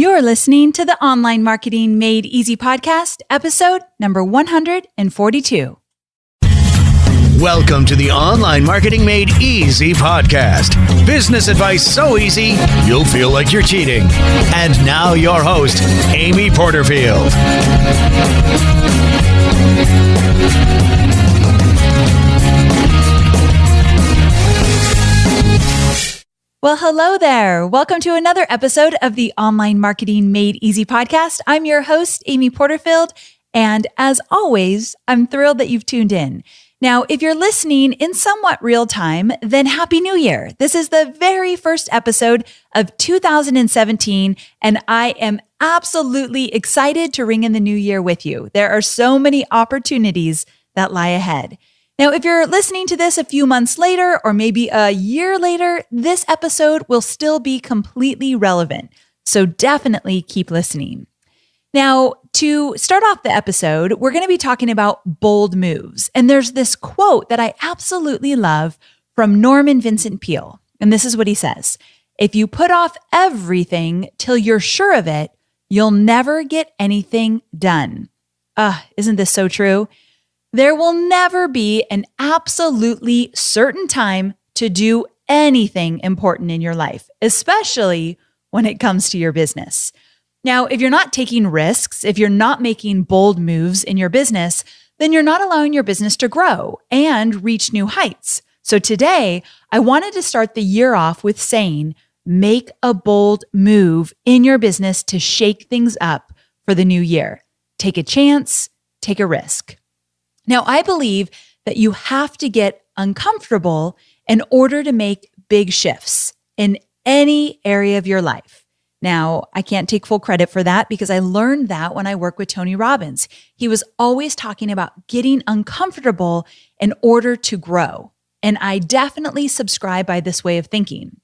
You're listening to the Online Marketing Made Easy podcast, episode number 142. Welcome to the Online Marketing Made Easy podcast. Business advice so easy, you'll feel like you're cheating. And now your host, Amy Porterfield. Well, hello there. Welcome to another episode of the Online Marketing Made Easy podcast. I'm your host, Amy Porterfield. And as always, I'm thrilled that you've tuned in. Now, if you're listening in somewhat real time, then Happy New Year. This is the very first episode of 2017, and I am absolutely excited to ring in the new year with you. There are so many opportunities that lie ahead. Now, if you're listening to this a few months later, or maybe a year later, this episode will still be completely relevant. So definitely keep listening. Now, to start off the episode, we're going to be talking about bold moves. And there's this quote that I absolutely love from Norman Vincent Peale. And this is what he says: "If you put off everything till you're sure of it, you'll never get anything done." Isn't this so true? There will never be an absolutely certain time to do anything important in your life, especially when it comes to your business. Now, if you're not taking risks, if you're not making bold moves in your business, then you're not allowing your business to grow and reach new heights. So today, I wanted to start the year off with saying, make a bold move in your business to shake things up for the new year. Take a chance, take a risk. Now, I believe that you have to get uncomfortable in order to make big shifts in any area of your life. Now, I can't take full credit for that because I learned that when I worked with Tony Robbins. He was always talking about getting uncomfortable in order to grow. And I definitely subscribe by this way of thinking.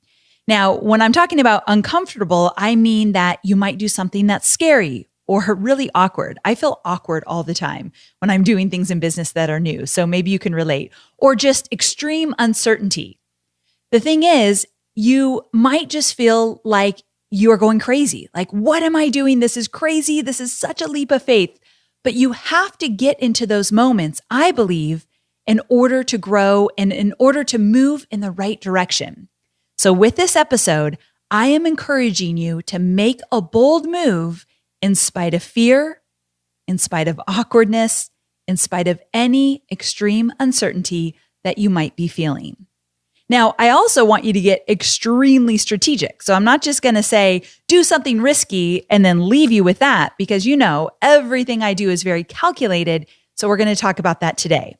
Now, when I'm talking about uncomfortable, I mean that you might do something that's scary or really awkward. I feel awkward all the time when I'm doing things in business that are new. So maybe you can relate. Or just extreme uncertainty. The thing is, you might just feel like you are going crazy. Like, what am I doing? This is crazy. This is such a leap of faith. But you have to get into those moments, I believe, in order to grow and in order to move in the right direction. So with this episode, I am encouraging you to make a bold move in spite of fear, in spite of awkwardness, in spite of any extreme uncertainty that you might be feeling. Now, I also want you to get extremely strategic. So I'm not just going to say, do something risky and then leave you with that, because you know, everything I do is very calculated. So we're going to talk about that today.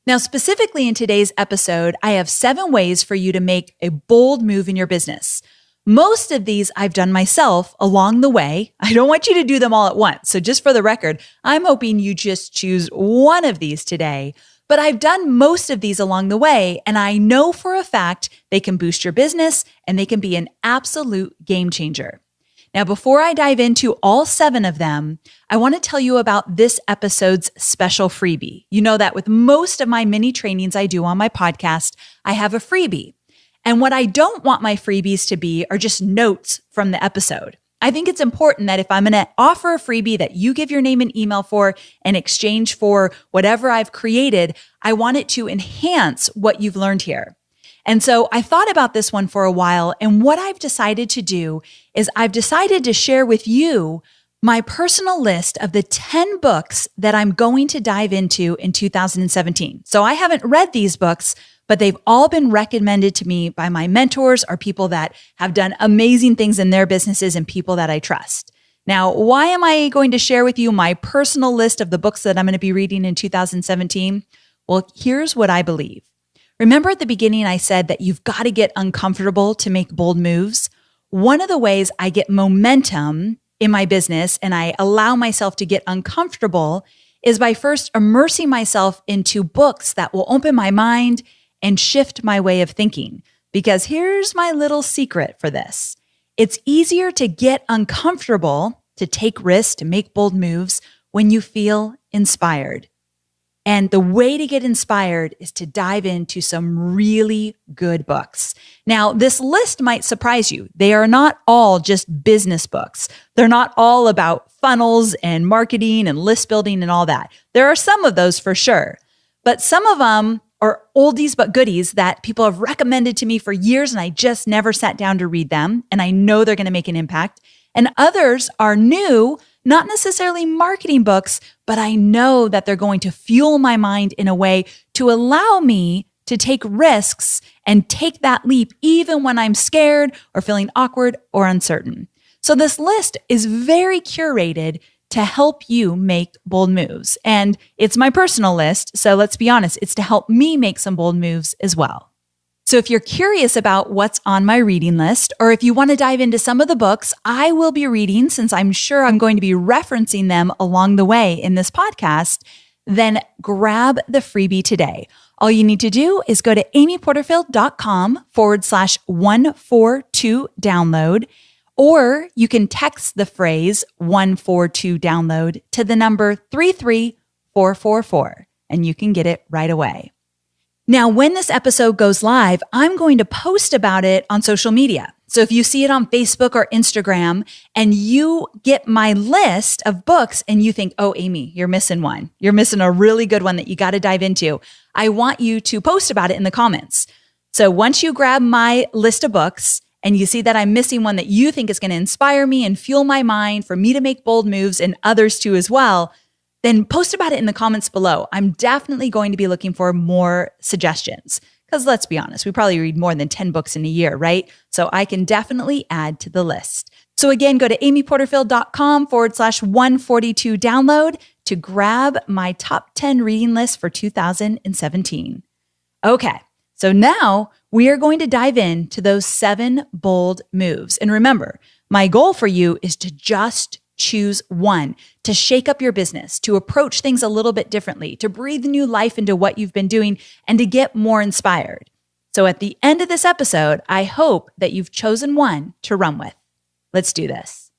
Now, specifically in today's episode, I have 7 ways for you to make a bold move in your business. Most of these I've done myself along the way. I don't want you to do them all at once. So just for the record, I'm hoping you just choose one of these today. But I've done most of these along the way, and I know for a fact they can boost your business and they can be an absolute game changer. Now, before I dive into all 7 of them, I want to tell you about this episode's special freebie. You know that with most of my mini trainings I do on my podcast, I have a freebie. And what I don't want my freebies to be are just notes from the episode. I think it's important that if I'm going to offer a freebie that you give your name and email for in exchange for whatever I've created, I want it to enhance what you've learned here. And so I thought about this one for a while, and what I've decided to do is I've decided to share with you my personal list of the 10 books that I'm going to dive into in 2017. So I haven't read these books, but they've all been recommended to me by my mentors or people that have done amazing things in their businesses and people that I trust. Now, why am I going to share with you my personal list of the books that I'm going to be reading in 2017? Well, here's what I believe. Remember at the beginning, I said that you've got to get uncomfortable to make bold moves. One of the ways I get momentum in my business and I allow myself to get uncomfortable is by first immersing myself into books that will open my mind and shift my way of thinking. Because here's my little secret for this. It's easier to get uncomfortable, to take risks, to make bold moves when you feel inspired. And the way to get inspired is to dive into some really good books. Now, this list might surprise you. They are not all just business books. They're not all about funnels and marketing and list building and all that. There are some of those for sure, but some of them are oldies but goodies that people have recommended to me for years and I just never sat down to read them. And I know they're going to make an impact. And others are new, not necessarily marketing books, but I know that they're going to fuel my mind in a way to allow me to take risks and take that leap even when I'm scared or feeling awkward or uncertain. So this list is very curated to help you make bold moves. And it's my personal list, so let's be honest, it's to help me make some bold moves as well. So if you're curious about what's on my reading list, or if you want to dive into some of the books I will be reading, since I'm sure I'm going to be referencing them along the way in this podcast, then grab the freebie today. All you need to do is go to amyporterfield.com/142 download, or you can text the phrase 142 download to the number 33444, and you can get it right away. Now, when this episode goes live, I'm going to post about it on social media. So if you see it on Facebook or Instagram and you get my list of books and you think, oh, Amy, you're missing one. You're missing a really good one that you got to dive into. I want you to post about it in the comments. So once you grab my list of books and you see that I'm missing one that you think is going to inspire me and fuel my mind for me to make bold moves and others too as well, then post about it in the comments below. I'm definitely going to be looking for more suggestions because let's be honest, we probably read more than 10 books in a year, right? So I can definitely add to the list. So again, go to amyporterfield.com/142 download to grab my top 10 reading list for 2017. Okay, so now we are going to dive into those 7 bold moves. And remember, my goal for you is to just choose one, to shake up your business, to approach things a little bit differently, to breathe new life into what you've been doing, and to get more inspired. So at the end of this episode, I hope that you've chosen one to run with. Let's do this.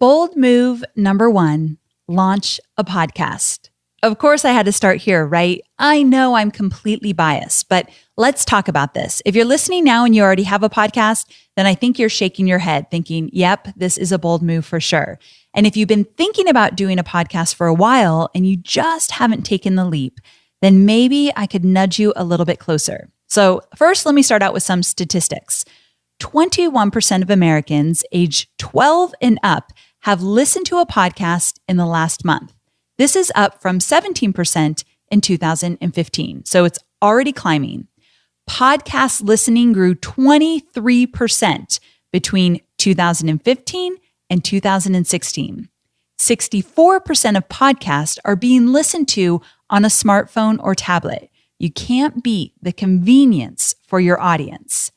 Bold move number 1, launch a podcast. Of course, I had to start here, right? I know I'm completely biased, but let's talk about this. If you're listening now and you already have a podcast, then I think you're shaking your head thinking, yep, this is a bold move for sure. And if you've been thinking about doing a podcast for a while and you just haven't taken the leap, then maybe I could nudge you a little bit closer. So first, let me start out with some statistics. 21% of Americans aged 12 and up have listened to a podcast in the last month. This is up from 17% in 2015. So it's already climbing. Podcast listening grew 23% between 2015 and 2016. 64% of podcasts are being listened to on a smartphone or tablet. You can't beat the convenience for your audience.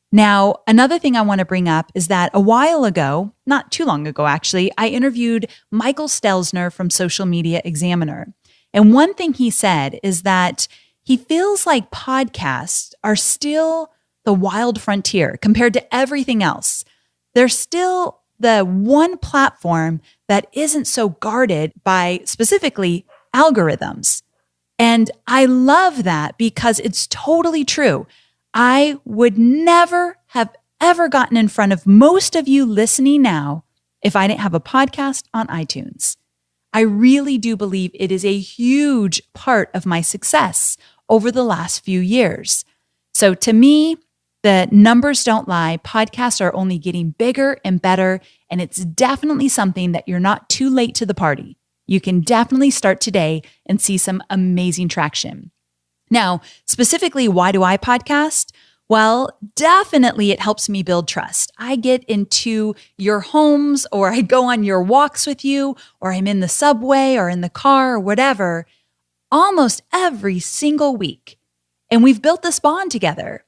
Now, another thing I want to bring up is that a while ago, not too long ago actually, I interviewed Michael Stelzner from Social Media Examiner. And one thing he said is that he feels like podcasts are still the wild frontier compared to everything else. They're still the one platform that isn't so guarded by specifically algorithms. And I love that because it's totally true. I would never have ever gotten in front of most of you listening now if I didn't have a podcast on iTunes. I really do believe it is a huge part of my success over the last few years. So to me, the numbers don't lie. Podcasts are only getting bigger and better, and it's definitely something that you're not too late to the party. You can definitely start today and see some amazing traction. Now, specifically, why do I podcast? Well, definitely it helps me build trust. I get into your homes or I go on your walks with you or I'm in the subway or in the car or whatever almost every single week. And we've built this bond together.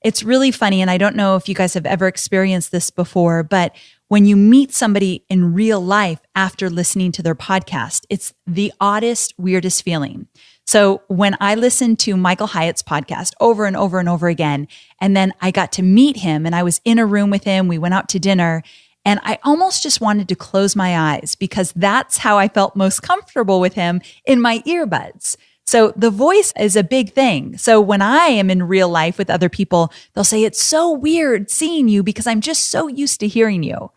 It's really funny. And I don't know if you guys have ever experienced this before, but when you meet somebody in real life after listening to their podcast, it's the oddest, weirdest feeling. So when I listened to Michael Hyatt's podcast over and over and over again, and then I got to meet him and I was in a room with him, we went out to dinner, and I almost just wanted to close my eyes because that's how I felt most comfortable with him in my earbuds. So the voice is a big thing. So when I am in real life with other people, they'll say, it's so weird seeing you because I'm just so used to hearing you.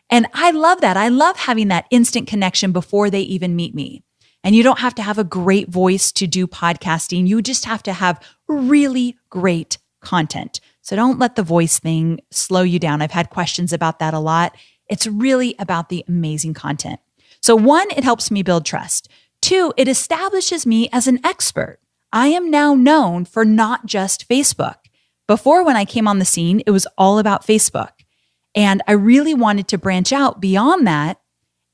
And I love that. I love having that instant connection before they even meet me. And you don't have to have a great voice to do podcasting. You just have to have really great content. So don't let the voice thing slow you down. I've had questions about that a lot. It's really about the amazing content. So 1, it helps me build trust. 2, it establishes me as an expert. I am now known for not just Facebook. Before, when I came on the scene, it was all about Facebook. And I really wanted to branch out beyond that.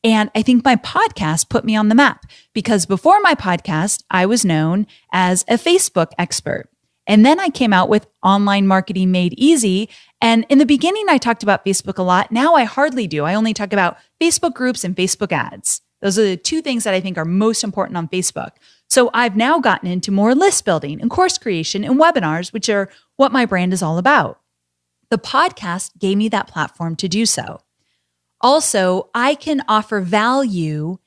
And I think my podcast put me on the map because before my podcast, I was known as a Facebook expert. And then I came out with Online Marketing Made Easy. And in the beginning, I talked about Facebook a lot. Now I hardly do. I only talk about Facebook groups and Facebook ads. Those are the 2 things that I think are most important on Facebook. So I've now gotten into more list building and course creation and webinars, which are what my brand is all about. The podcast gave me that platform to do so. Also, I can offer value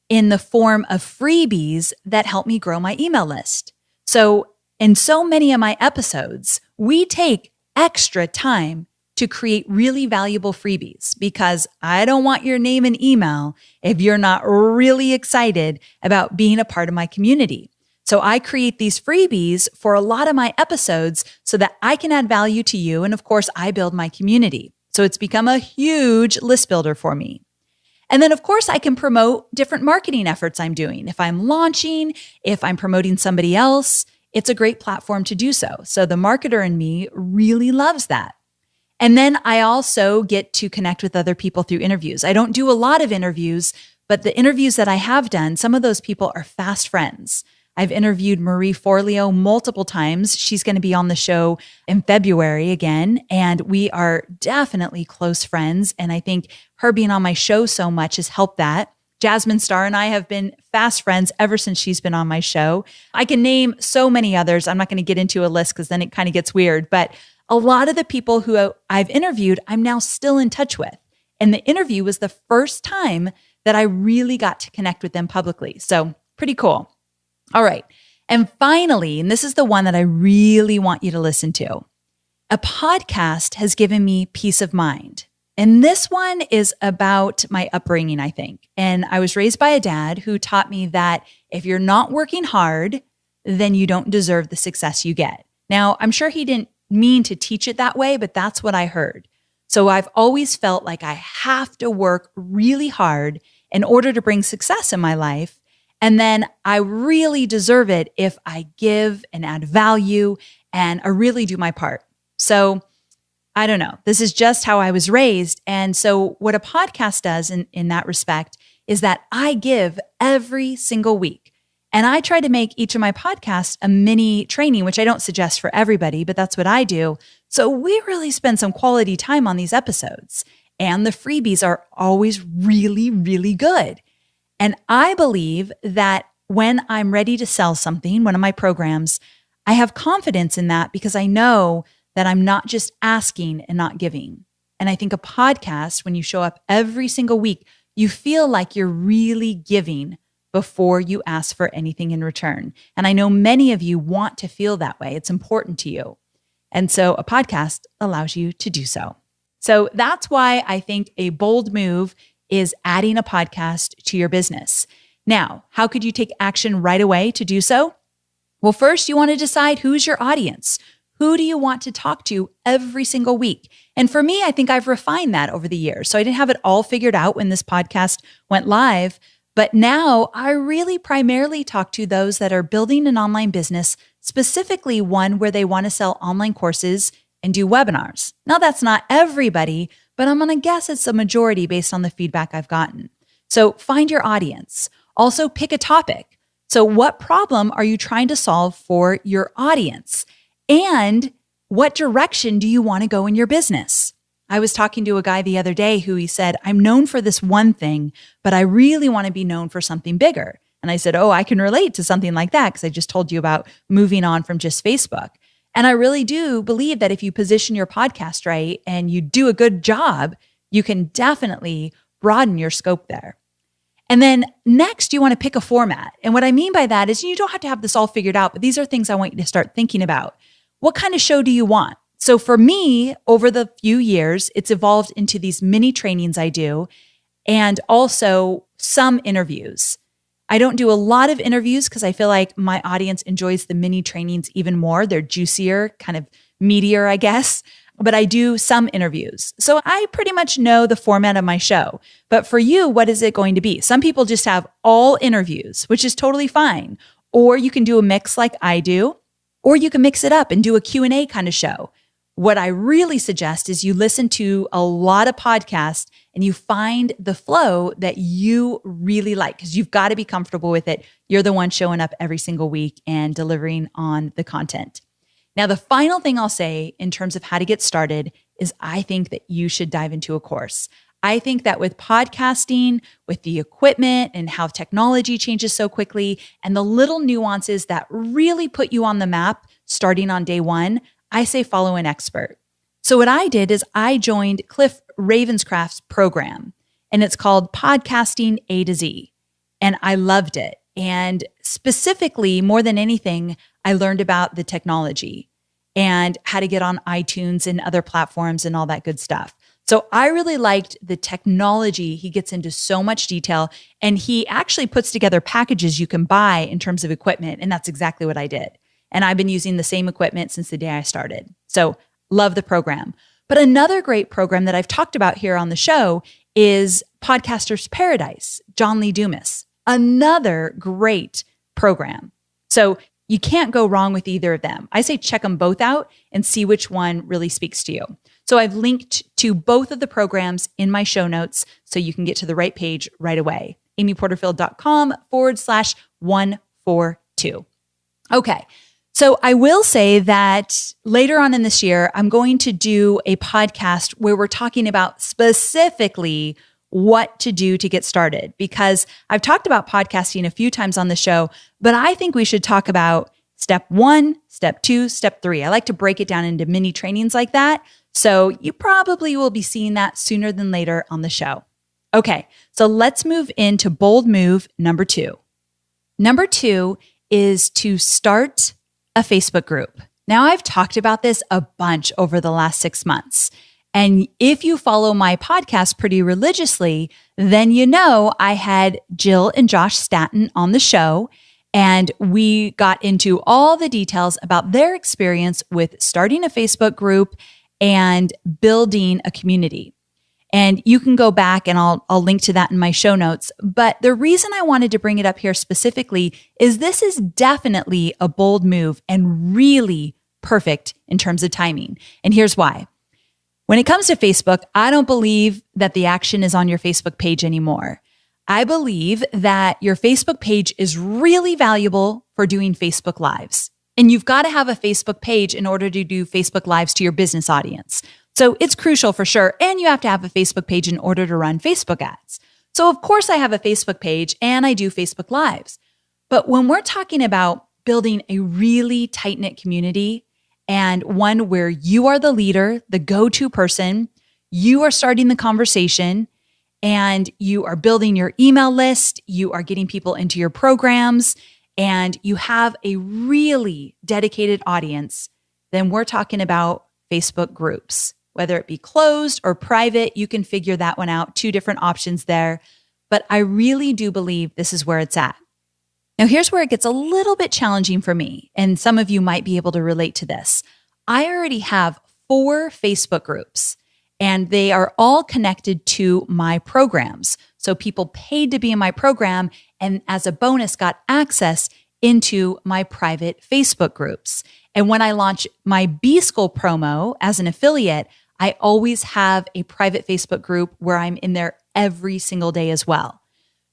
in the form of freebies that help me grow my email list. So in so many of my episodes, we take extra time to create really valuable freebies because I don't want your name and email if you're not really excited about being a part of my community. So I create these freebies for a lot of my episodes so that I can add value to you. And of course, I build my community. So it's become a huge list builder for me. And then, of course, I can promote different marketing efforts I'm doing. If I'm launching, if I'm promoting somebody else, it's a great platform to do so. So the marketer in me really loves that. And then I also get to connect with other people through interviews. I don't do a lot of interviews, but the interviews that I have done, some of those people are fast friends. I've interviewed Marie Forleo multiple times. She's going to be on the show in February again, and we are definitely close friends. And I think her being on my show so much has helped that. Jasmine Starr and I have been fast friends ever since she's been on my show. I can name so many others. I'm not going to get into a list because then it kind of gets weird, but a lot of the people who I've interviewed, I'm now still in touch with. And the interview was the first time that I really got to connect with them publicly. So pretty cool. All right. And finally, and this is the one that I really want you to listen to. A podcast has given me peace of mind. And this one is about my upbringing, I think. And I was raised by a dad who taught me that if you're not working hard, then you don't deserve the success you get. Now, I'm sure he didn't mean to teach it that way, but that's what I heard. So I've always felt like I have to work really hard in order to bring success in my life. And then I really deserve it if I give and add value and I really do my part. So I don't know. This is just how I was raised. And so what a podcast does in that respect is that I give every single week. And I try to make each of my podcasts a mini training, which I don't suggest for everybody, but that's what I do. So we really spend some quality time on these episodes. And the freebies are always really, really good. And I believe that when I'm ready to sell something, one of my programs, I have confidence in that because I know that I'm not just asking and not giving. And I think a podcast, when you show up every single week, you feel like you're really giving before you ask for anything in return. And I know many of you want to feel that way. It's important to you. And so a podcast allows you to do so. So that's why I think a bold move is adding a podcast to your business. Now, how could you take action right away to do so? Well, first, you want to decide who's your audience. Who do you want to talk to every single week? And for me, I think I've refined that over the years. So I didn't have it all figured out when this podcast went live. But now I really primarily talk to those that are building an online business, specifically one where they want to sell online courses and do webinars. Now, that's not everybody, but I'm going to guess it's a majority based on the feedback I've gotten. So find your audience. Also pick a topic. So what problem are you trying to solve for your audience? And what direction do you want to go in your business? I was talking to a guy the other day who he said, I'm known for this one thing, but I really want to be known for something bigger. And I said, I can relate to something like that because I just told you about moving on from just Facebook. And I really do believe that if you position your podcast right and you do a good job, you can definitely broaden your scope there. And then next, you want to pick a format. And what I mean by that is you don't have to have this all figured out, but these are things I want you to start thinking about. What kind of show do you want? So for me, over the few years, it's evolved into these mini trainings I do and also some interviews. I don't do a lot of interviews because I feel like my audience enjoys the mini trainings even more. They're juicier, kind of meatier, I guess. But I do some interviews. So I pretty much know the format of my show. But for you, what is it going to be? Some people just have all interviews, which is totally fine. Or you can do a mix like I do, or you can mix it up and do a Q&A kind of show. What I really suggest is you listen to a lot of podcasts and you find the flow that you really like because you've got to be comfortable with it. You're the one showing up every single week and delivering on the content. Now, the final thing I'll say in terms of how to get started is I think that you should dive into a course. I think that with podcasting, with the equipment and how technology changes so quickly and the little nuances that really put you on the map starting on day one, I say follow an expert. So what I did is I joined Cliff Ravenscraft's program, and it's called Podcasting A to Z. And I loved it. And specifically, more than anything, I learned about the technology and how to get on iTunes and other platforms and all that good stuff. So I really liked the technology. He gets into so much detail, and he actually puts together packages you can buy in terms of equipment. And that's exactly what I did. And I've been using the same equipment since the day I started. So love the program. But another great program that I've talked about here on the show is Podcaster's Paradise, John Lee Dumas. Another great program. So you can't go wrong with either of them. I say check them both out and see which one really speaks to you. So I've linked to both of the programs in my show notes so you can get to the right page right away. amyporterfield.com/142. Okay. So I will say that later on in this year, I'm going to do a podcast where we're talking about specifically what to do to get started, because I've talked about podcasting a few times on the show, but I think we should talk about step 1, step 2, step 3. I like to break it down into mini trainings like that. So you probably will be seeing that sooner than later on the show. Okay, so let's move into bold move number 2. Number 2 is to start a Facebook group. Now, I've talked about this a bunch over the last 6 months. And if you follow my podcast pretty religiously, then you know I had Jill and Josh Staten on the show, and we got into all the details about their experience with starting a Facebook group and building a community. And you can go back and I'll link to that in my show notes. But the reason I wanted to bring it up here specifically is this is definitely a bold move and really perfect in terms of timing. And here's why. When it comes to Facebook, I don't believe that the action is on your Facebook page anymore. I believe that your Facebook page is really valuable for doing Facebook Lives. And you've got to have a Facebook page in order to do Facebook Lives to your business audience. So it's crucial for sure. And you have to have a Facebook page in order to run Facebook ads. So of course I have a Facebook page and I do Facebook Lives. But when we're talking about building a really tight-knit community and one where you are the leader, the go-to person, you are starting the conversation and you are building your email list, you are getting people into your programs, and you have a really dedicated audience, then we're talking about Facebook groups. Whether it be closed or private, you can figure that one out. 2 different options there. But I really do believe this is where it's at. Now, here's where it gets a little bit challenging for me, and some of you might be able to relate to this. I already have 4 Facebook groups, and they are all connected to my programs. So people paid to be in my program, and as a bonus, got access into my private Facebook groups. And when I launch my B-School promo as an affiliate, I always have a private Facebook group where I'm in there every single day as well.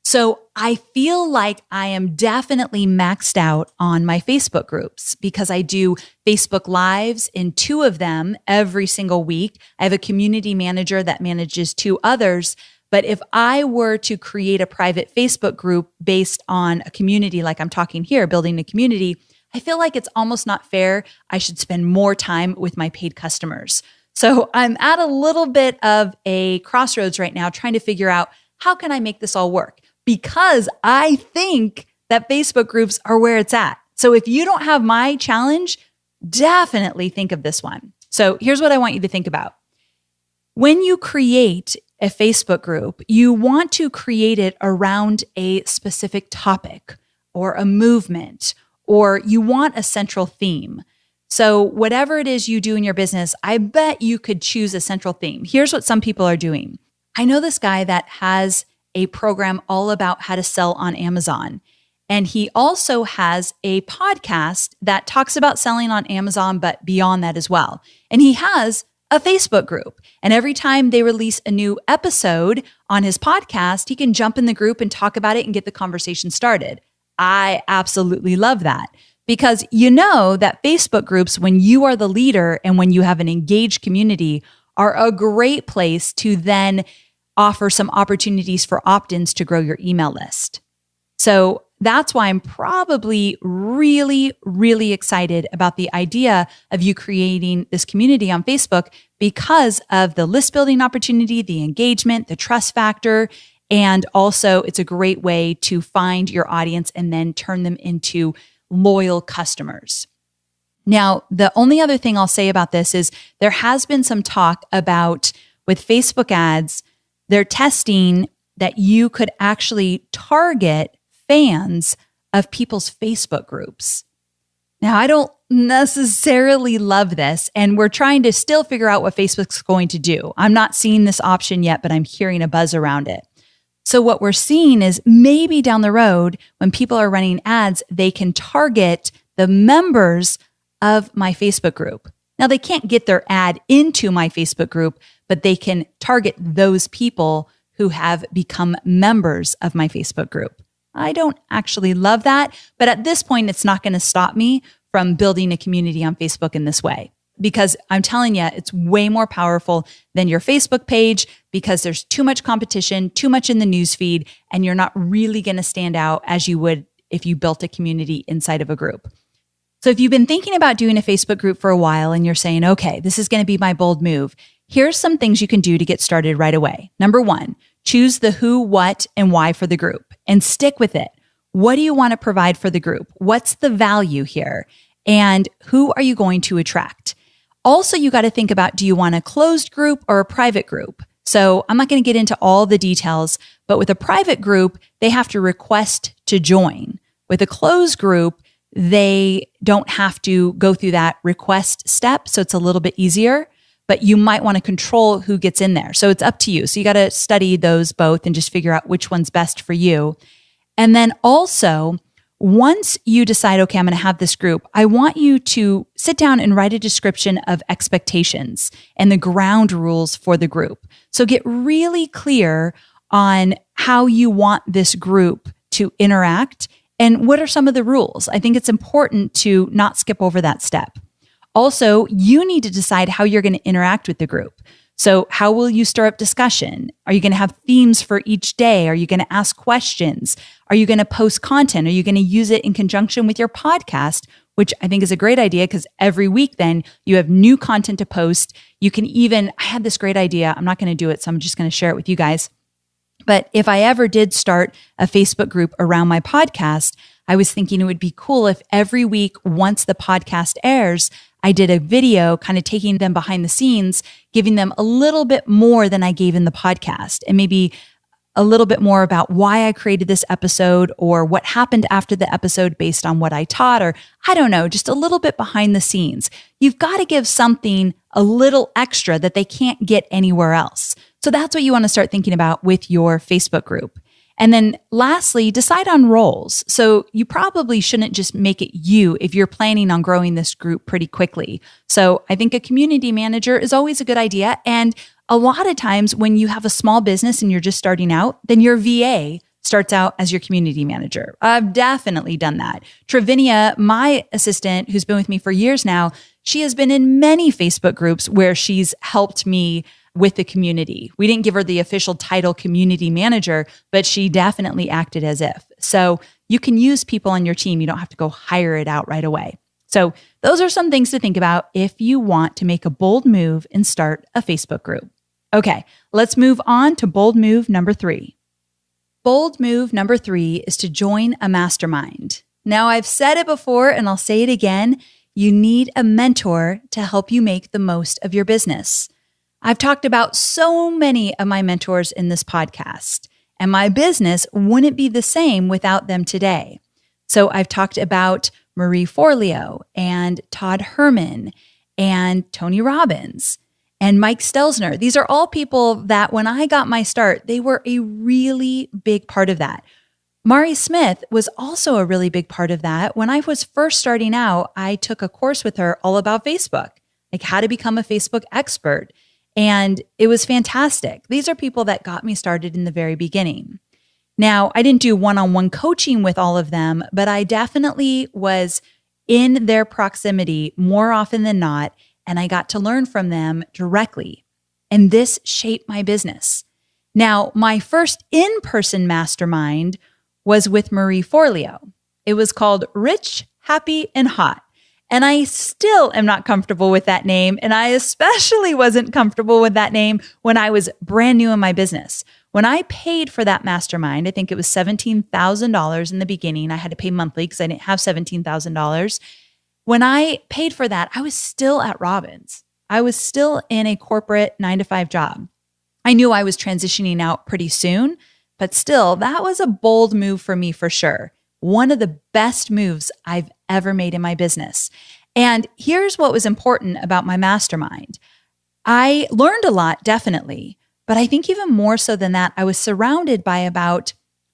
So I feel like I am definitely maxed out on my Facebook groups because I do Facebook Lives in 2 of them every single week. I have a community manager that manages 2 others. But if I were to create a private Facebook group based on a community, like I'm talking here, building a community, I feel like it's almost not fair. I should spend more time with my paid customers. So I'm at a little bit of a crossroads right now, trying to figure out how can I make this all work. because I think that Facebook groups are where it's at. So if you don't have my challenge, definitely think of this one. So here's what I want you to think about. When you create a Facebook group, you want to create it around a specific topic or a movement, or you want a central theme. So whatever it is you do in your business, I bet you could choose a central theme. Here's what some people are doing. I know this guy that has a program all about how to sell on Amazon. And he also has a podcast that talks about selling on Amazon, but beyond that as well. And he has a Facebook group. And every time they release a new episode on his podcast, he can jump in the group and talk about it and get the conversation started. I absolutely love that because you know that Facebook groups, when you are the leader and when you have an engaged community, are a great place to then offer some opportunities for opt-ins to grow your email list. So that's why I'm probably really, really excited about the idea of you creating this community on Facebook because of the list building opportunity, the engagement, the trust factor, and also it's a great way to find your audience and then turn them into loyal customers. Now, the only other thing I'll say about this is there has been some talk about with Facebook ads, they're testing that you could actually target fans of people's Facebook groups. Now, I don't necessarily love this, and we're trying to still figure out what Facebook's going to do. I'm not seeing this option yet, but I'm hearing a buzz around it. So what we're seeing is maybe down the road, when people are running ads, they can target the members of my Facebook group. Now, they can't get their ad into my Facebook group, but they can target those people who have become members of my Facebook group. I don't actually love that, but at this point, it's not going to stop me from building a community on Facebook in this way. Because I'm telling you, it's way more powerful than your Facebook page because there's too much competition, too much in the newsfeed, and you're not really going to stand out as you would if you built a community inside of a group. So if you've been thinking about doing a Facebook group for a while and you're saying, okay, this is going to be my bold move, here's some things you can do to get started right away. Number one, choose the who, what, and why for the group and stick with it. What do you want to provide for the group? What's the value here? And who are you going to attract? Also, you got to think about, do you want a closed group or a private group? So I'm not going to get into all the details, but with a private group, they have to request to join. With a closed group, they don't have to go through that request step. So it's a little bit easier, but you might want to control who gets in there. So it's up to you. So you got to study those both and just figure out which one's best for you. And then also, once you decide, okay, I'm going to have this group, I want you to sit down and write a description of expectations and the ground rules for the group. So get really clear on how you want this group to interact and what are some of the rules. I think it's important to not skip over that step. Also, you need to decide how you're going to interact with the group. So how will you stir up discussion? Are you going to have themes for each day? Are you going to ask questions? Are you going to post content? Are you going to use it in conjunction with your podcast, which I think is a great idea because every week then you have new content to post. You can even, I had this great idea. I'm not going to do it, so I'm just going to share it with you guys. But if I ever did start a Facebook group around my podcast, I was thinking it would be cool if every week, once the podcast airs, I did a video kind of taking them behind the scenes, giving them a little bit more than I gave in the podcast, and maybe a little bit more about why I created this episode or what happened after the episode based on what I taught, or I don't know, just a little bit behind the scenes. You've got to give something a little extra that they can't get anywhere else. So that's what you want to start thinking about with your Facebook group. And then lastly, decide on roles. So you probably shouldn't just make it you if you're planning on growing this group pretty quickly. So I think a community manager is always a good idea. And a lot of times when you have a small business and you're just starting out, then your VA starts out as your community manager. I've definitely done that. Travinia, my assistant, who's been with me for years now, she has been in many Facebook groups where she's helped me with the community. We didn't give her the official title community manager, but she definitely acted as if. So you can use people on your team. You don't have to go hire it out right away. So those are some things to think about if you want to make a bold move and start a Facebook group. Okay, let's move on to bold move number 3. Bold move number 3 is to join a mastermind. Now, I've said it before and I'll say it again. You need a mentor to help you make the most of your business. I've talked about so many of my mentors in this podcast, and my business wouldn't be the same without them today. So I've talked about Marie Forleo and Todd Herman and Tony Robbins and Mike Stelzner. These are all people that when I got my start, they were a really big part of that. Mari Smith was also a really big part of that. When I was first starting out, I took a course with her all about Facebook, like how to become a Facebook expert. And it was fantastic. These are people that got me started in the very beginning. Now, I didn't do one-on-one coaching with all of them, but I definitely was in their proximity more often than not, and I got to learn from them directly. And this shaped my business. Now, my first in-person mastermind was with Marie Forleo. It was called Rich, Happy, and Hot. And I still am not comfortable with that name. And I especially wasn't comfortable with that name when I was brand new in my business. When I paid for that mastermind, I think it was $17,000 in the beginning. I had to pay monthly because I didn't have $17,000. When I paid for that, I was still at Robbins. I was still in a corporate 9-to-5 job. I knew I was transitioning out pretty soon, but still, that was a bold move for me for sure. One of the best moves I've ever made in my business. And here's what was important about my mastermind. I learned a lot, definitely, but I think even more so than that, I was surrounded by about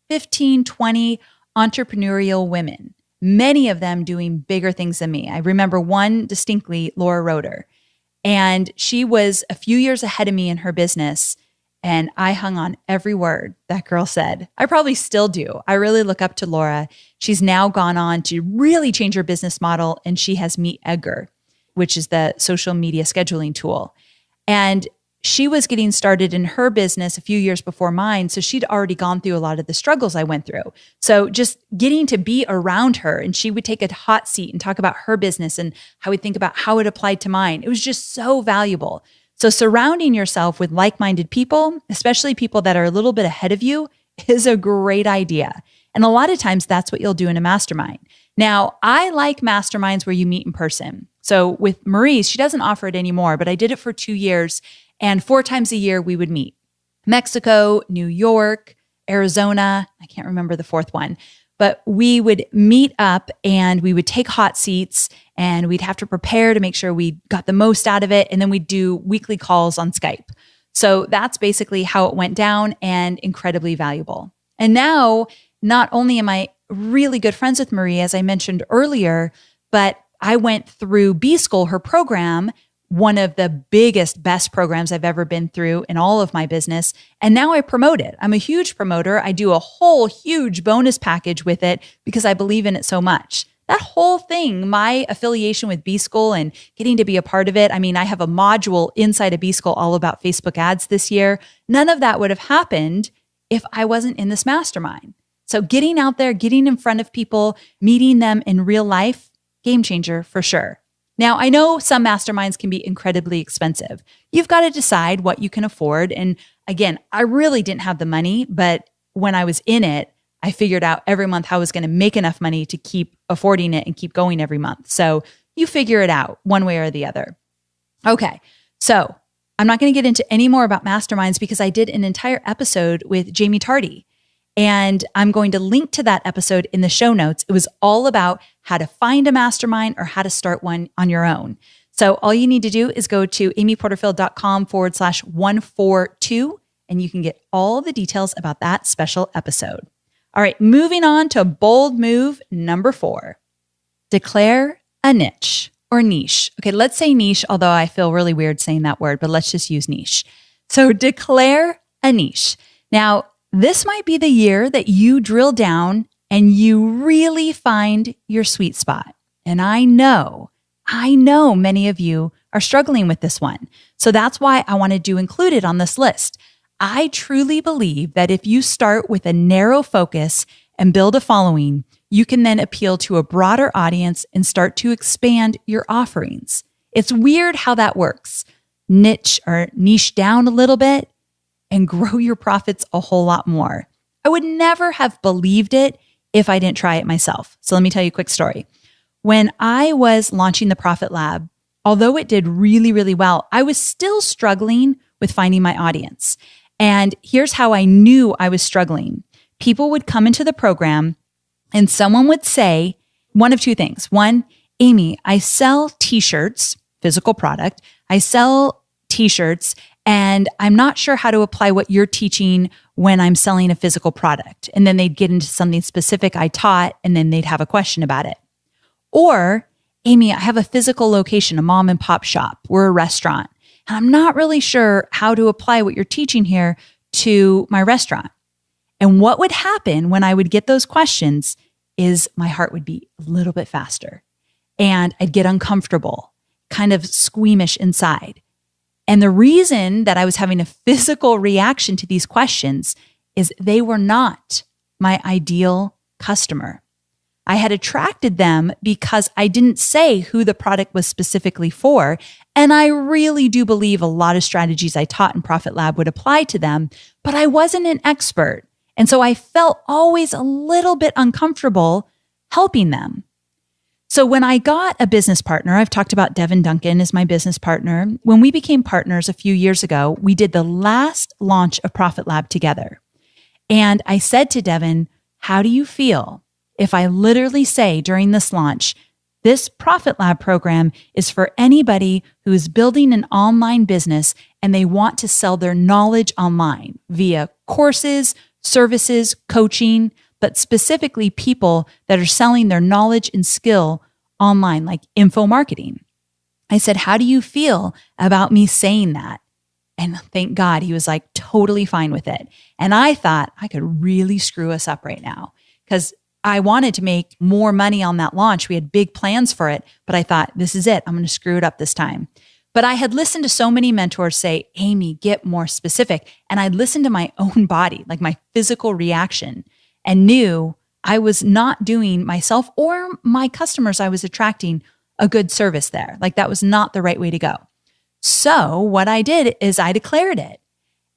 15, 20 entrepreneurial women, many of them doing bigger things than me. I remember one distinctly, Laura Roeder, and she was a few years ahead of me in her business. And I hung on every word that girl said. I probably still do. I really look up to Laura. She's now gone on to really change her business model, and she has Meet Edgar, which is the social media scheduling tool. And she was getting started in her business a few years before mine, so she'd already gone through a lot of the struggles I went through. So just getting to be around her, and she would take a hot seat and talk about her business and how we think about how it applied to mine. It was just so valuable. So surrounding yourself with like-minded people, especially people that are a little bit ahead of you, is a great idea. And a lot of times that's what you'll do in a mastermind. Now, I like masterminds where you meet in person. So with Marie, she doesn't offer it anymore, but I did it for 2 years, and 4 times a year we would meet. Mexico, New York, Arizona, I can't remember the 4th one. But we would meet up and we would take hot seats and we'd have to prepare to make sure we got the most out of it. And then we'd do weekly calls on Skype. So that's basically how it went down, and incredibly valuable. And now, not only am I really good friends with Marie, as I mentioned earlier, but I went through B-School, her program, one of the biggest, best programs I've ever been through in all of my business. And now I promote it. I'm a huge promoter. I do a whole huge bonus package with it because I believe in it so much. That whole thing, my affiliation with B-School and getting to be a part of it. I mean, I have a module inside of B-School all about Facebook ads this year. None of that would have happened if I wasn't in this mastermind. So getting out there, getting in front of people, meeting them in real life, game changer for sure. Now, I know some masterminds can be incredibly expensive. You've got to decide what you can afford. And again, I really didn't have the money, but when I was in it, I figured out every month how I was going to make enough money to keep affording it and keep going every month. So you figure it out one way or the other. Okay, so I'm not going to get into any more about masterminds because I did an entire episode with Jamie Tardy. And I'm going to link to that episode in the show notes. It was all about how to find a mastermind or how to start one on your own. So all you need to do is go to amyporterfield.com/142, and you can get all the details about that special episode. All right, moving on to bold move number 4. Declare a niche or niche. Okay, let's say niche, although I feel really weird saying that word, but let's just use niche. So declare a niche. Now, this might be the year that you drill down and you really find your sweet spot. And I know many of you are struggling with this one. So that's why I wanted to include it on this list. I truly believe that if you start with a narrow focus and build a following, you can then appeal to a broader audience and start to expand your offerings. It's weird how that works. Niche or niche down a little bit and grow your profits a whole lot more. I would never have believed it if I didn't try it myself. So let me tell you a quick story. When I was launching the Profit Lab, although it did really, really well, I was still struggling with finding my audience. And here's how I knew I was struggling. People would come into the program and someone would say one of two things. One, Amy, I sell t-shirts, physical product. I sell t-shirts and I'm not sure how to apply what you're teaching when I'm selling a physical product. And then they'd get into something specific I taught and then they'd have a question about it. Or, Amy, I have a physical location, a mom and pop shop. We're a restaurant. And I'm not really sure how to apply what you're teaching here to my restaurant. And what would happen when I would get those questions is my heart would beat a little bit faster and I'd get uncomfortable, kind of squeamish inside. And the reason that I was having a physical reaction to these questions is they were not my ideal customer. I had attracted them because I didn't say who the product was specifically for. And I really do believe a lot of strategies I taught in Profit Lab would apply to them, but I wasn't an expert. And so I felt always a little bit uncomfortable helping them. So when I got a business partner, I've talked about Devin Duncan as my business partner. When we became partners a few years ago, we did the last launch of Profit Lab together. And I said to Devin, how do you feel if I literally say during this launch, this Profit Lab program is for anybody who is building an online business and they want to sell their knowledge online via courses, services, coaching, but specifically people that are selling their knowledge and skill online, like info marketing. I said, how do you feel about me saying that? And thank God he was like totally fine with it. And I thought I could really screw us up right now because I wanted to make more money on that launch. We had big plans for it, but I thought, this is it. I'm going to screw it up this time. But I had listened to so many mentors say, Amy, get more specific. And I'd listened to my own body, like my physical reaction, and knew I was not doing myself or my customers I was attracting a good service there. Like that was not the right way to go. So what I did is I declared it.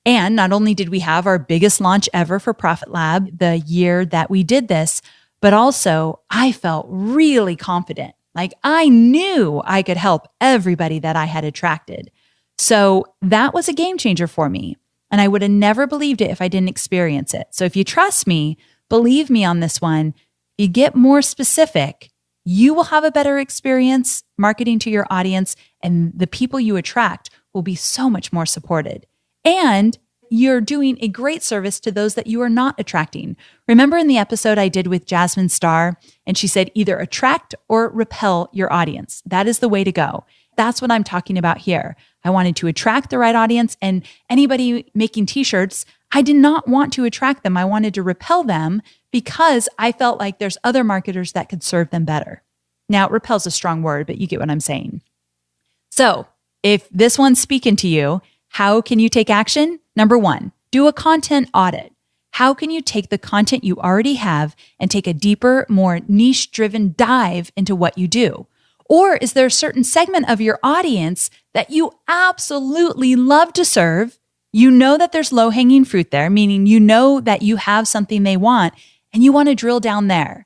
And not only did we have our biggest launch ever for Profit Lab the year that we did this, but also I felt really confident. Like I knew I could help everybody that I had attracted. So that was a game changer for me. And I would have never believed it if I didn't experience it. So if you trust me, believe me on this one. If you get more specific, you will have a better experience marketing to your audience, and the people you attract will be so much more supported. And you're doing a great service to those that you are not attracting. Remember in the episode I did with Jasmine Starr, and she said either attract or repel your audience. That is the way to go. That's what I'm talking about here. I wanted to attract the right audience, and anybody making t-shirts, I did not want to attract them. I wanted to repel them because I felt like there's other marketers that could serve them better. Now, repel is a strong word, but you get what I'm saying. So if this one's speaking to you, how can you take action? Number one, do a content audit. How can you take the content you already have and take a deeper, more niche-driven dive into what you do? Or is there a certain segment of your audience that you absolutely love to serve? You know that there's low-hanging fruit there, meaning you know that you have something they want and you want to drill down there.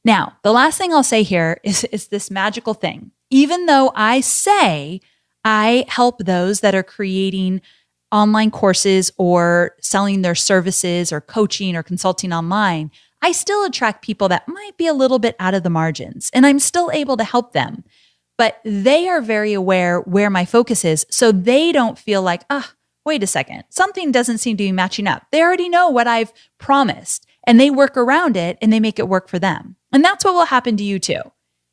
Now, the last thing I'll say here is this magical thing. Even though I say I help those that are creating online courses or selling their services or coaching or consulting online, I still attract people that might be a little bit out of the margins, and I'm still able to help them. But they are very aware where my focus is, so they don't feel like, wait a second, something doesn't seem to be matching up. They already know what I've promised, and they work around it and they make it work for them. And that's what will happen to you too.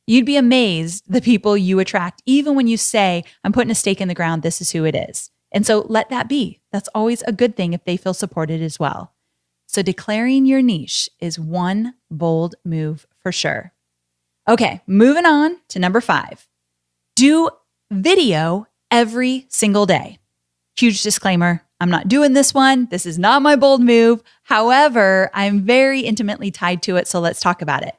You'd be amazed the people you attract, even when you say, I'm putting a stake in the ground, this is who it is. And so let that be. That's always a good thing if they feel supported as well. So declaring your niche is one bold move for sure. Okay, moving on to number 5. Do video every single day. Huge disclaimer, I'm not doing this one. This is not my bold move. However, I'm very intimately tied to it, so let's talk about it.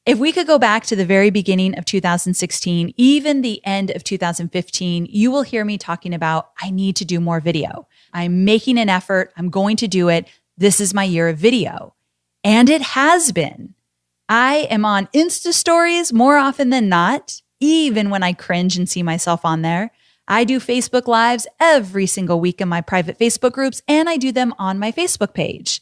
If we could go back to the very beginning of 2016, even the end of 2015, you will hear me talking about, I need to do more video. I'm making an effort. I'm going to do it. this is my year of video. And it has been. I am on Insta stories more often than not, even when I cringe and see myself on there. I do Facebook Lives every single week in my private Facebook groups, and I do them on my Facebook page.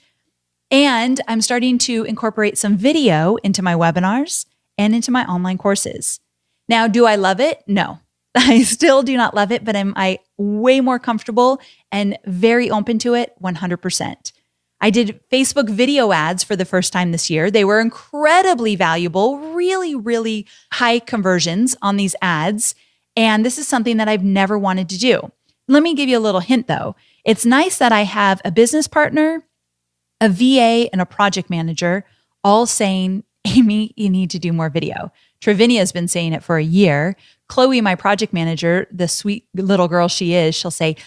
And I'm starting to incorporate some video into my webinars and into my online courses. Now, do I love it? No, I still do not love it, but am I way more comfortable and very open to it? 100%. I did Facebook video ads for the first time this year. They were incredibly valuable, really, really high conversions on these ads. And this is something that I've never wanted to do. Let me give you a little hint though. It's nice that I have a business partner, a VA, and a project manager all saying, Amy, you need to do more video. Travinia has been saying it for a year. Chloe, my project manager, the sweet little girl she is, she'll say,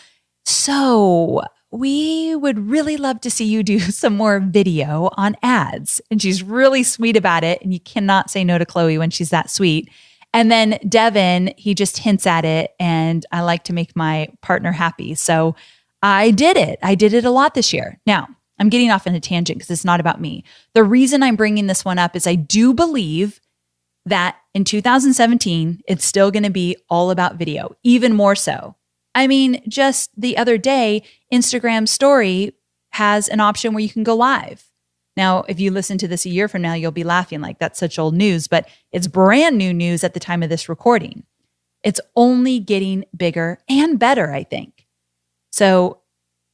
so we would really love to see you do some more video on ads. And she's really sweet about it. And you cannot say no to Chloe when she's that sweet. And then Devin, he just hints at it. And I like to make my partner happy. So I did it. I did it a lot this year. Now, I'm getting off on a tangent because it's not about me. The reason I'm bringing this one up is I do believe that in 2017, it's still going to be all about video, even more so. I mean, just the other day, Instagram story has an option where you can go live. Now, if you listen to this a year from now, you'll be laughing like that's such old news, but it's brand new news at the time of this recording. It's only getting bigger and better, I think. So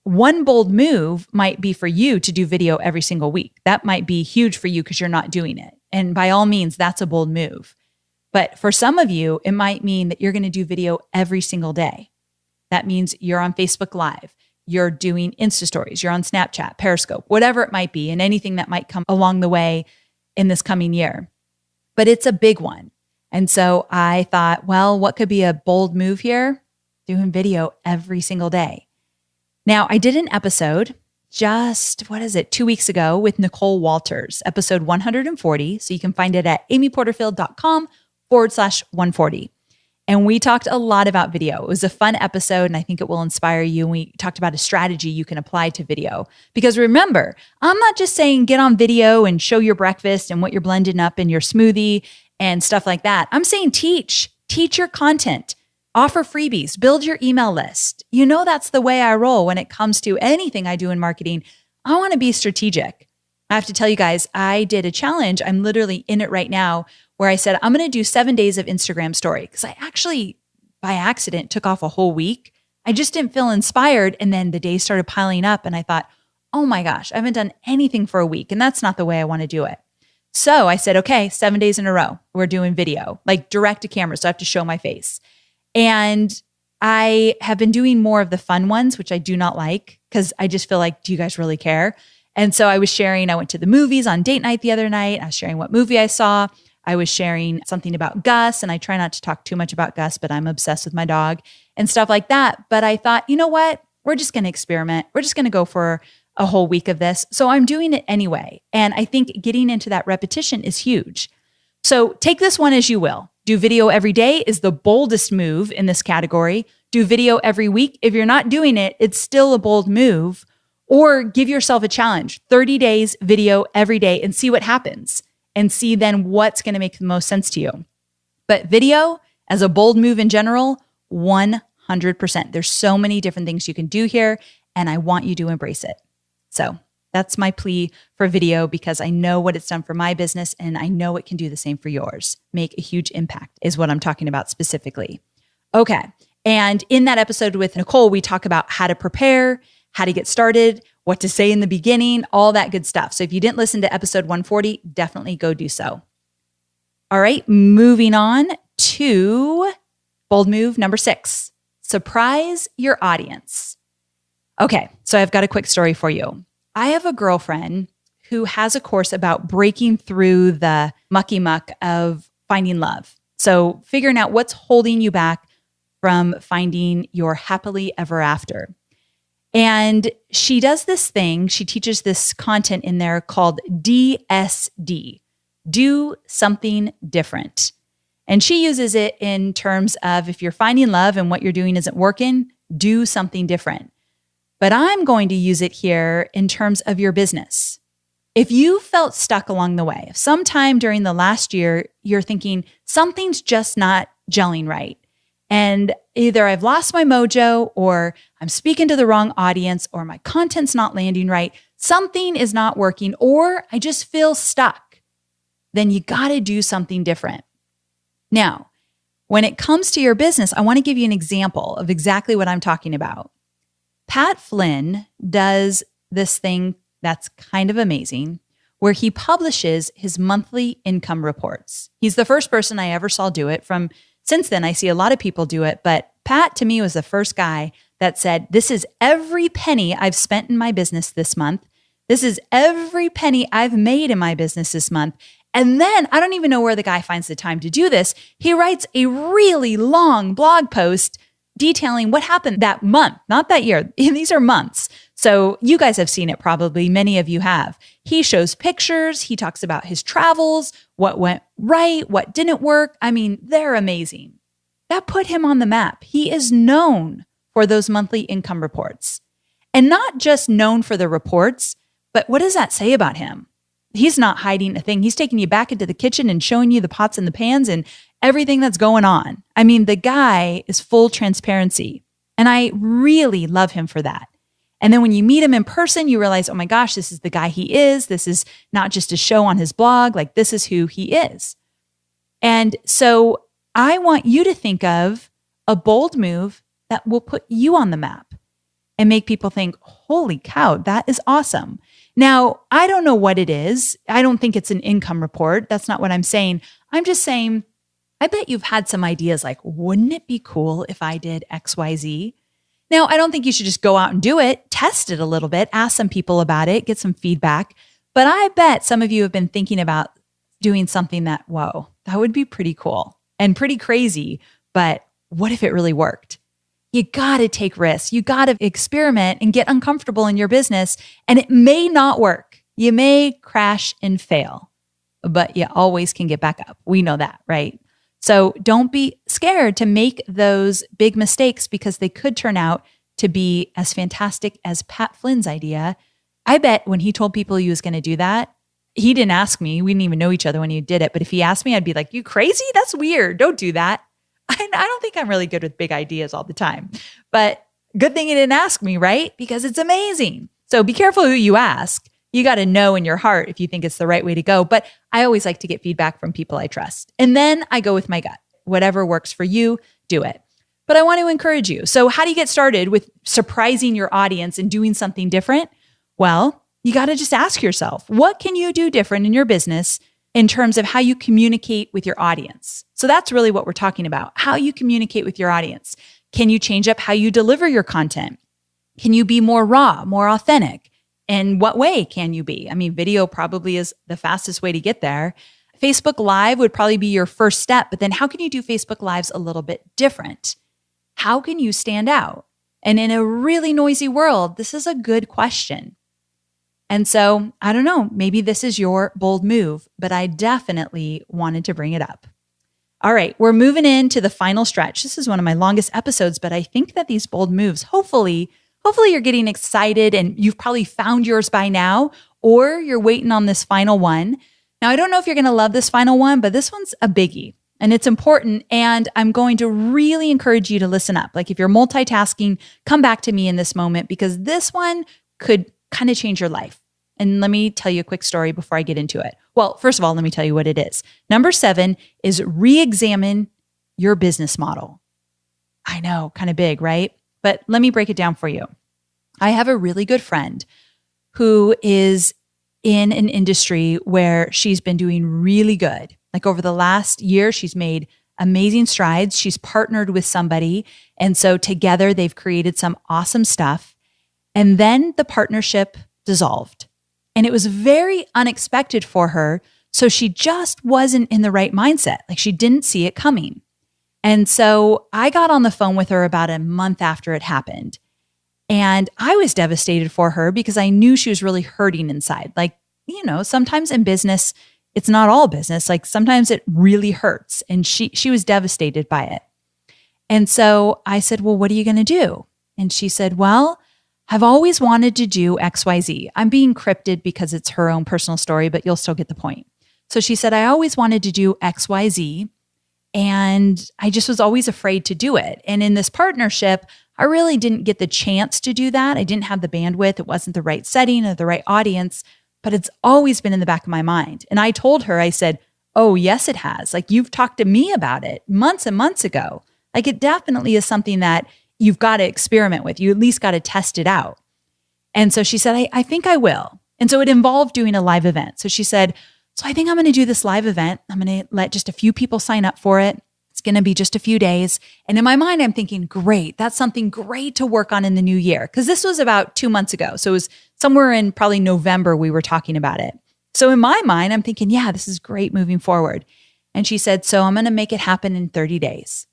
one bold move might be for you to do video every single week. That might be huge for you because you're not doing it. And by all means, that's a bold move. But for some of you, it might mean that you're going to do video every single day. That means you're on Facebook Live, you're doing Insta stories, you're on Snapchat, Periscope, whatever it might be, and anything that might come along the way in this coming year. But it's a big one. And so I thought, well, what could be a bold move here? Doing video every single day. Now, I did an episode just, 2 weeks ago with Nicole Walters, episode 140. So you can find it at amyporterfield.com/140. And we talked a lot about video. It was a fun episode, and I think it will inspire you. And we talked about a strategy you can apply to video. Because remember, I'm not just saying get on video and show your breakfast and what you're blending up in your smoothie and stuff like that. I'm saying teach your content, offer freebies, build your email list. You know that's the way I roll when it comes to anything I do in marketing. I want to be strategic. I have to tell you guys, I did a challenge. I'm literally in it right now where I said, I'm going to do 7 days of Instagram story because I actually, by accident, took off a whole week. I just didn't feel inspired. And then the days started piling up and I thought, oh my gosh, I haven't done anything for a week. And that's not the way I want to do it. So I said, okay, 7 days in a row, we're doing video, like direct to camera. So I have to show my face. And I have been doing more of the fun ones, which I do not like because I just feel like, do you guys really care? And so I was sharing, I went to the movies on date night the other night. I was sharing what movie I saw. I was sharing something about Gus, and I try not to talk too much about Gus, but I'm obsessed with my dog and stuff like that. But I thought, you know what? We're just going to experiment. We're just going to go for a whole week of this. So I'm doing it anyway. And I think getting into that repetition is huge. So take this one as you will. Do video every day is the boldest move in this category. Do video every week. If you're not doing it, it's still a bold move. Or give yourself a challenge, 30 days video every day and see what happens and see then what's going to make the most sense to you. But video as a bold move in general, 100%. There's so many different things you can do here and I want you to embrace it. So that's my plea for video because I know what it's done for my business and I know it can do the same for yours. Make a huge impact is what I'm talking about specifically. Okay. And in that episode with Nicole, we talk about how to prepare, how to get started, what to say in the beginning, all that good stuff. So if you didn't listen to episode 140, definitely go do so. All right, moving on to bold move number 6, surprise your audience. Okay, so I've got a quick story for you. I have a girlfriend who has a course about breaking through the mucky muck of finding love. So figuring out what's holding you back from finding your happily ever after. And she does this thing, she teaches this content in there called DSD, do something different. And she uses it in terms of if you're finding love and what you're doing isn't working, do something different. but I'm going to use it here in terms of your business. If you felt stuck along the way, if sometime during the last year, you're thinking something's just not gelling right, and either I've lost my mojo, or I'm speaking to the wrong audience, or my content's not landing right, something is not working, or I just feel stuck, then you got to do something different. Now, when it comes to your business, I want to give you an example of exactly what I'm talking about. Pat Flynn does this thing that's kind of amazing, where he publishes his monthly income reports. He's the first person I ever saw do it. Since then, I see a lot of people do it, but Pat to me was the first guy that said, this is every penny I've spent in my business this month. This is every penny I've made in my business this month. And then I don't even know where the guy finds the time to do this. He writes a really long blog post detailing what happened that month, not that year. These are months. So you guys have seen it probably. Many of you have. He shows pictures. He talks about his travels, what went right, what didn't work. I mean, they're amazing. That put him on the map. He is known for those monthly income reports. And not just known for the reports, but what does that say about him? He's not hiding a thing. He's taking you back into the kitchen and showing you the pots and the pans and everything that's going on. I mean, the guy is full transparency, and I really love him for that. And then when you meet him in person, you realize, oh my gosh, this is the guy he is. This is not just a show on his blog. Like, this is who he is. And so I want you to think of a bold move that will put you on the map and make people think, holy cow, that is awesome. Now, I don't know what it is. I don't think it's an income report. That's not what I'm saying. I'm just saying, I bet you've had some ideas like, wouldn't it be cool if I did XYZ? Now, I don't think you should just go out and do it. Test it a little bit. Ask some people about it. Get some feedback. But I bet some of you have been thinking about doing something that, whoa, that would be pretty cool and pretty crazy. But what if it really worked? You got to take risks. You got to experiment and get uncomfortable in your business. And it may not work. You may crash and fail, but you always can get back up. We know that, right? So don't be scared to make those big mistakes, because they could turn out to be as fantastic as Pat Flynn's idea. I bet when he told people he was going to do that, he didn't ask me. We didn't even know each other when he did it. But if he asked me, I'd be like, you crazy? That's weird. Don't do that. I don't think I'm really good with big ideas all the time. But good thing he didn't ask me, right? Because it's amazing. So be careful who you ask. You got to know in your heart if you think it's the right way to go. But I always like to get feedback from people I trust. And then I go with my gut. Whatever works for you, do it. But I want to encourage you. So how do you get started with surprising your audience and doing something different? Well, you got to just ask yourself, what can you do different in your business in terms of how you communicate with your audience? So that's really what we're talking about, how you communicate with your audience. Can you change up how you deliver your content? Can you be more raw, more authentic? In what way can you be? I mean, video probably is the fastest way to get there. Facebook Live would probably be your first step, but then how can you do Facebook Lives a little bit different? How can you stand out? And in a really noisy world, this is a good question. And so, I don't know, maybe this is your bold move, but I definitely wanted to bring it up. All right, we're moving into the final stretch. This is one of my longest episodes, but I think that these bold moves, hopefully you're getting excited and you've probably found yours by now, or you're waiting on this final one. Now, I don't know if you're going to love this final one, but this one's a biggie and it's important. And I'm going to really encourage you to listen up. Like if you're multitasking, come back to me in this moment, because this one could kind of change your life. And let me tell you a quick story before I get into it. Well, first of all, let me tell you what it is. Number 7 is re-examine your business model. I know, kind of big, right? But let me break it down for you. I have a really good friend who is in an industry where she's been doing really good. Like over the last year, she's made amazing strides. She's partnered with somebody. And so together they've created some awesome stuff. And then the partnership dissolved. And it was very unexpected for her. So she just wasn't in the right mindset. Like she didn't see it coming. And so I got on the phone with her about a month after it happened. And I was devastated for her because I knew she was really hurting inside. Like, you know, sometimes in business, it's not all business. Like sometimes it really hurts. And she was devastated by it. And so I said, well, what are you going to do? And she said, well, I've always wanted to do XYZ. I'm being cryptid because it's her own personal story, but you'll still get the point. So she said, I always wanted to do XYZ, and I just was always afraid to do it. And in this partnership, I really didn't get the chance to do that. I didn't have the bandwidth. It wasn't the right setting or the right audience, but it's always been in the back of my mind. And I told her, I said, oh, yes, it has. Like, you've talked to me about it months and months ago. Like, it definitely is something that you've got to experiment with. You at least got to test it out. And so she said, I think I will. And so it involved doing a live event. So she said, so I think I'm going to do this live event. I'm going to let just a few people sign up for it. It's going to be just a few days. And in my mind, I'm thinking, great, that's something great to work on in the new year. Because this was about 2 months ago. So it was somewhere in probably November we were talking about it. So in my mind, I'm thinking, yeah, this is great moving forward. And she said, so I'm going to make it happen in 30 days.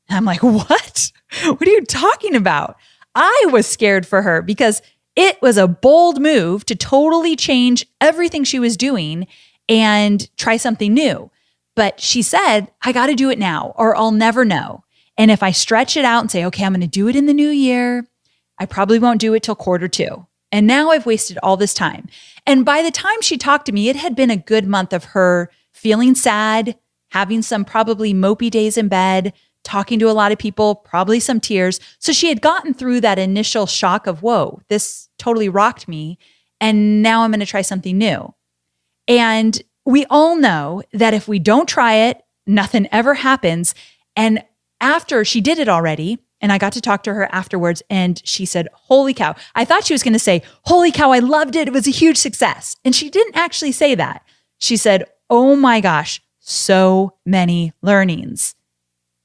And I'm like, what? What are you talking about? I was scared for her because it was a bold move to totally change everything she was doing and try something new. But she said, I got to do it now or I'll never know. And if I stretch it out and say, okay, I'm going to do it in the new year, I probably won't do it till Q2. And now I've wasted all this time. And by the time she talked to me, it had been a good month of her feeling sad, having some probably mopey days in bed, talking to a lot of people, probably some tears. So she had gotten through that initial shock of, whoa, this totally rocked me. And now I'm going to try something new. And we all know that if we don't try it, nothing ever happens. And after she did it already, and I got to talk to her afterwards, and she said, holy cow. I thought she was going to say, holy cow, I loved it. It was a huge success. And she didn't actually say that. She said, oh my gosh, so many learnings.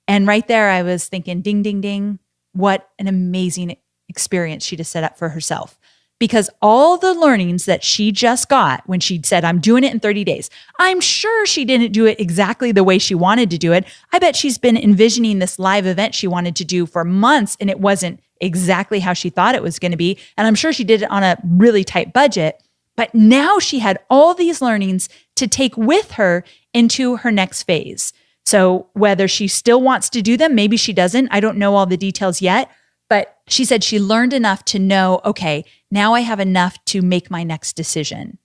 And right there, I was thinking, ding, ding, ding, what an amazing experience she just set up for herself. Because all the learnings that she just got when she said, I'm doing it in 30 days, I'm sure she didn't do it exactly the way she wanted to do it. I bet she's been envisioning this live event she wanted to do for months, and it wasn't exactly how she thought it was going to be. And I'm sure she did it on a really tight budget. But now she had all these learnings to take with her into her next phase. So whether she still wants to do them, maybe she doesn't. I don't know all the details yet. But she said she learned enough to know, okay, now I have enough to make my next decision.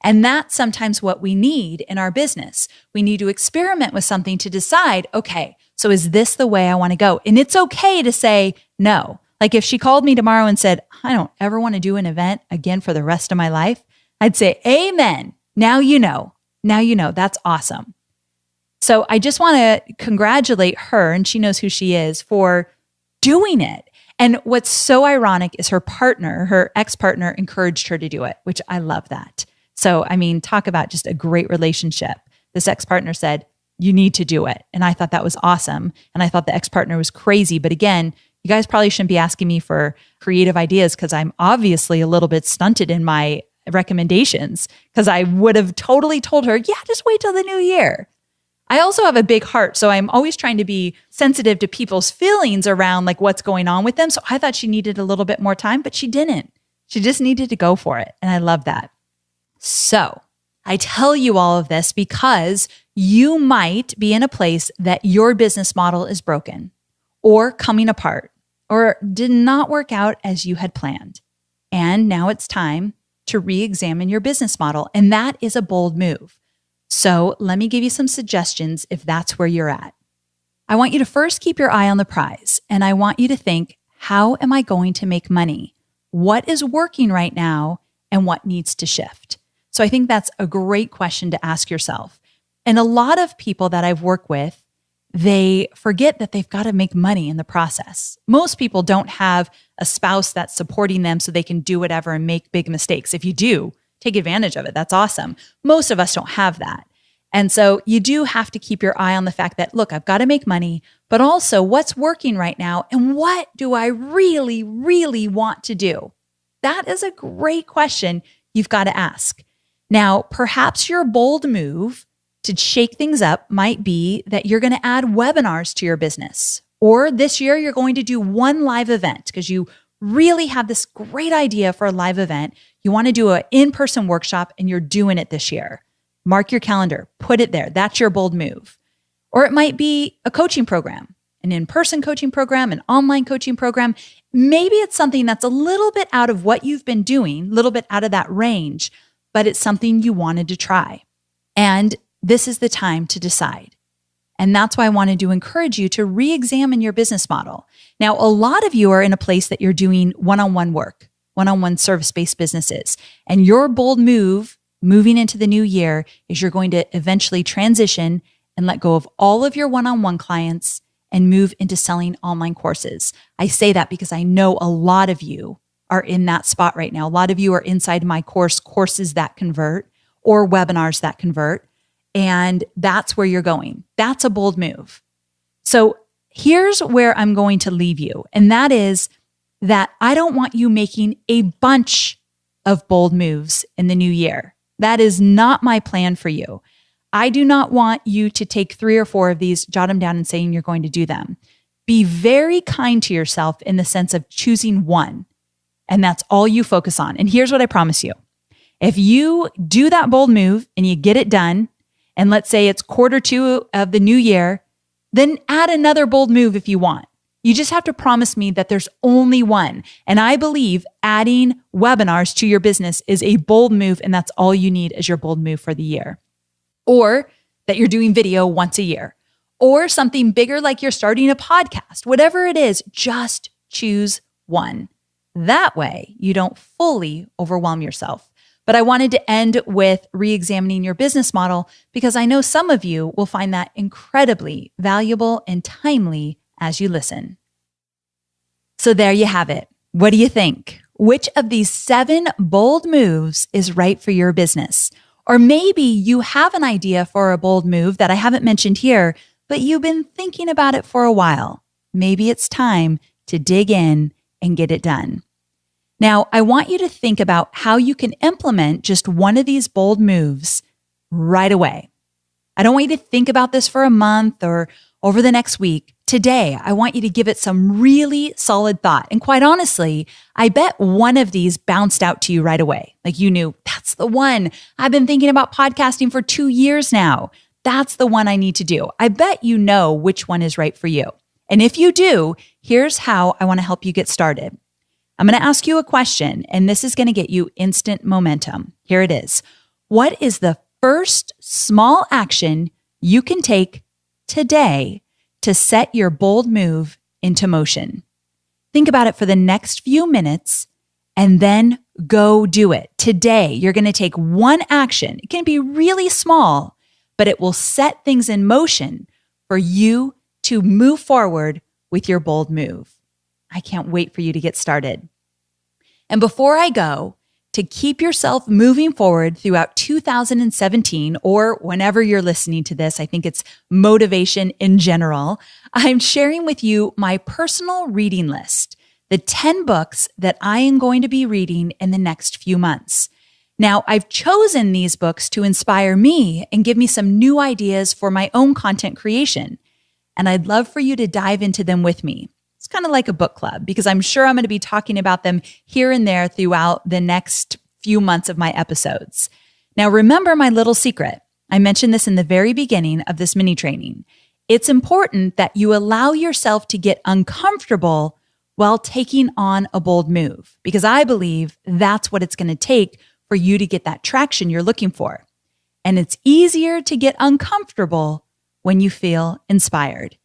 And that's sometimes what we need in our business. We need to experiment with something to decide, okay, so is this the way I want to go? And it's okay to say no. Like if she called me tomorrow and said, I don't ever want to do an event again for the rest of my life, I'd say, amen. Now you know. Now you know. That's awesome. So I just want to congratulate her, and she knows who she is, for doing it. And what's so ironic is her partner, her ex-partner, encouraged her to do it, which I love that. So, I mean, talk about just a great relationship. This ex-partner said, you need to do it. And I thought that was awesome. And I thought the ex-partner was crazy. But again, you guys probably shouldn't be asking me for creative ideas because I'm obviously a little bit stunted in my recommendations, because I would have totally told her, yeah, just wait till the new year. I also have a big heart, so I'm always trying to be sensitive to people's feelings around like what's going on with them. So I thought she needed a little bit more time, but she didn't. She just needed to go for it. And I love that. So I tell you all of this because you might be in a place that your business model is broken or coming apart or did not work out as you had planned. And now it's time to re-examine your business model. And that is a bold move. So let me give you some suggestions if that's where you're at. I want you to first keep your eye on the prize, and I want you to think, how am I going to make money? What is working right now and what needs to shift? So I think that's a great question to ask yourself. And a lot of people that I've worked with, they forget that they've got to make money in the process. Most people don't have a spouse that's supporting them so they can do whatever and make big mistakes. If you do, take advantage of it. That's awesome. Most of us don't have that. And so you do have to keep your eye on the fact that, look, I've got to make money, but also what's working right now and what do I really, really want to do? That is a great question you've got to ask. Now, perhaps your bold move to shake things up might be that you're going to add webinars to your business. Or this year, you're going to do one live event because you really have this great idea for a live event. You want to do an in-person workshop and you're doing it this year. Mark your calendar, put it there. That's your bold move. Or it might be a coaching program. an in-person coaching program, an online coaching program. Maybe it's something that's a little bit out of what you've been doing, a little bit out of that range, but it's something you wanted to try. And this is the time to decide. And that's why I wanted to encourage you to re-examine your business model. Now, a lot of you are in a place that you're doing one-on-one work, one-on-one service-based businesses. And your bold move moving into the new year is you're going to eventually transition and let go of all of your one-on-one clients and move into selling online courses. I say that because I know a lot of you are in that spot right now. A lot of you are inside my courses that convert or webinars that convert. And that's where you're going. That's a bold move. So here's where I'm going to leave you. And that is that I don't want you making a bunch of bold moves in the new year. That is not my plan for you. I do not want you to take 3 or 4 of these, jot them down and saying you're going to do them. Be very kind to yourself in the sense of choosing one. And that's all you focus on. And here's what I promise you. If you do that bold move and you get it done, and let's say it's Q2 of the new year, then add another bold move if you want. You just have to promise me that there's only one. And I believe adding webinars to your business is a bold move, and that's all you need as your bold move for the year. Or that you're doing video once a year. Or something bigger like you're starting a podcast. Whatever it is, just choose one. That way, you don't fully overwhelm yourself. But I wanted to end with re-examining your business model because I know some of you will find that incredibly valuable and timely as you listen. So there you have it. What do you think? Which of these 7 bold moves is right for your business? Or maybe you have an idea for a bold move that I haven't mentioned here, but you've been thinking about it for a while. Maybe it's time to dig in and get it done. Now, I want you to think about how you can implement just one of these bold moves right away. I don't want you to think about this for a month or over the next week. Today, I want you to give it some really solid thought. And quite honestly, I bet one of these bounced out to you right away. Like you knew, that's the one. I've been thinking about podcasting for 2 years now. That's the one I need to do. I bet you know which one is right for you. And if you do, here's how I want to help you get started. I'm going to ask you a question, and this is going to get you instant momentum. Here it is. What is the first small action you can take today to set your bold move into motion? Think about it for the next few minutes and then go do it. Today, you're going to take one action. It can be really small, but it will set things in motion for you to move forward with your bold move. I can't wait for you to get started. And before I go, to keep yourself moving forward throughout 2017 or whenever you're listening to this, I think it's motivation in general, I'm sharing with you my personal reading list, the 10 books that I am going to be reading in the next few months. Now, I've chosen these books to inspire me and give me some new ideas for my own content creation. And I'd love for you to dive into them with me. It's kind of like a book club because I'm sure I'm going to be talking about them here and there throughout the next few months of my episodes. Now, remember my little secret. I mentioned this in the very beginning of this mini training. It's important that you allow yourself to get uncomfortable while taking on a bold move because I believe that's what it's going to take for you to get that traction you're looking for. And it's easier to get uncomfortable when you feel inspired.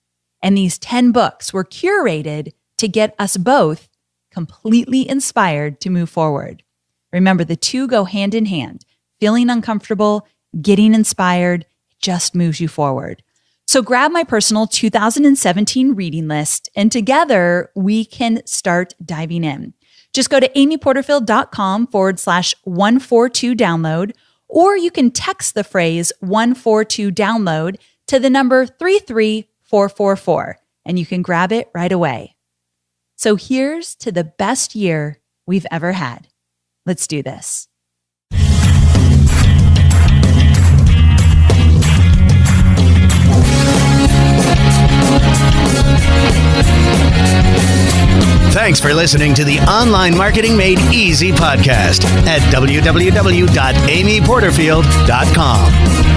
And these 10 books were curated to get us both completely inspired to move forward. Remember, the two go hand in hand. Feeling uncomfortable, getting inspired, just moves you forward. So grab my personal 2017 reading list, and together we can start diving in. Just go to amyporterfield.com/142 download, or you can text the phrase 142 download to the number 33444, and you can grab it right away. So here's to the best year we've ever had. Let's do this. Thanks for listening to the Online Marketing Made Easy podcast at www.amyporterfield.com.